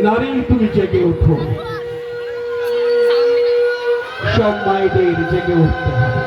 নারী তুমি জেগে ওঠো, সব মায়েদের জেগে উঠতে হবে।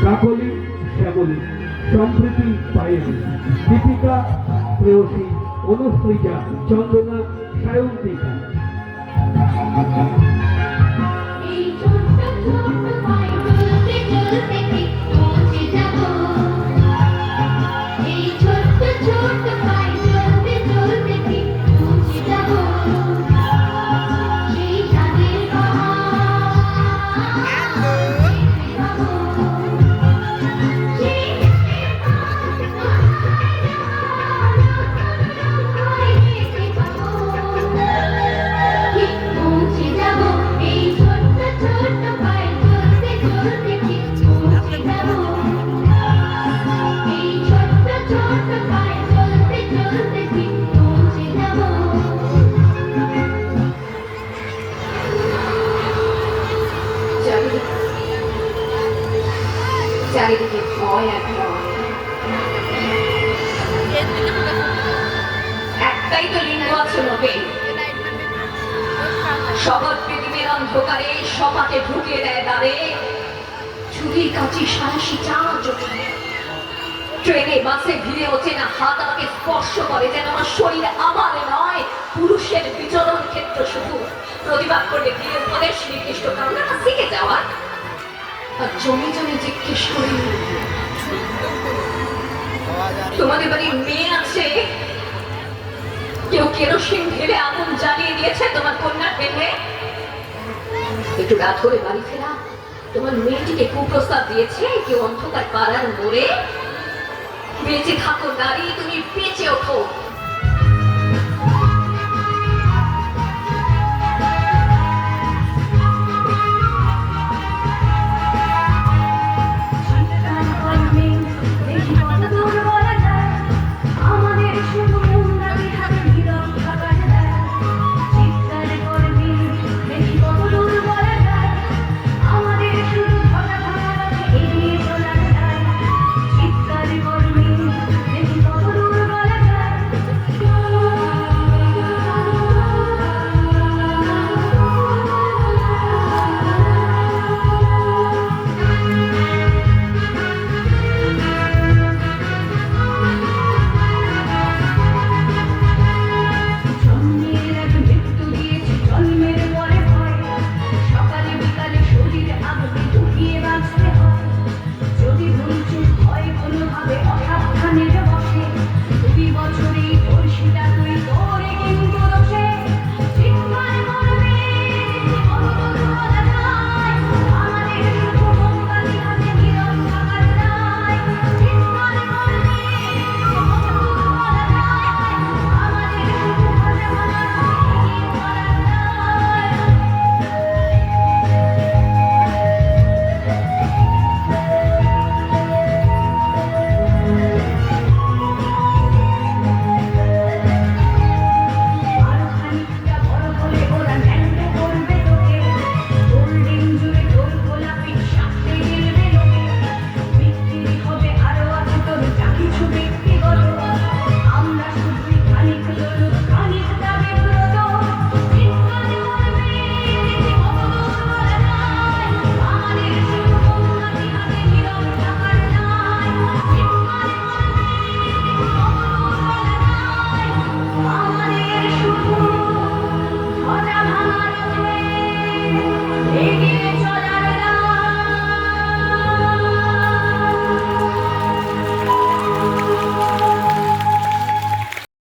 কাকলি, শ্যামলী, সম্প্রীতি, পায়েল, দীপিকা, প্রেয়সী, অনুশ্রীজা, চন্দনা, সায়ন্তিকা। চারিদিকে ভয় আর একটাই তো লিঙ্গ আছে লোকে, শহর পৃথিবীর অন্ধকারে সপাটে ঢুকিয়ে দেয় দ্বারে, ছুরি কাঁচি সাহসী চার চোখে। ট্রেনে বাসে ভিড়ে ওঠে না হাত আমাকে স্পর্শ করে, যেন আমার শরীর আমার নয়, পুরুষের বিচরণ ক্ষেত্র শুধু। প্রতিবাদ করলে গিয়ে উপদেশ নির্দিষ্ট কারণ শিখে যাওয়ার, আর জমি জমি জিজ্ঞেস করি তোমাদের বাড়ির মেয়ে আছে, কেউ কেরোসিন ঢেলে আগুন জ্বালিয়ে দিয়েছে তোমার কন্যার পেটে? একটু রাত হলে বাড়ি ফেরা তোমার মেয়েটিকে কুপ্রস্তাব দিয়েছে কেউ অন্ধকার পাড়ার মোড়ে? বেঁচে থাকো নারী, তুমি বেঁচে ওঠো। আমাদের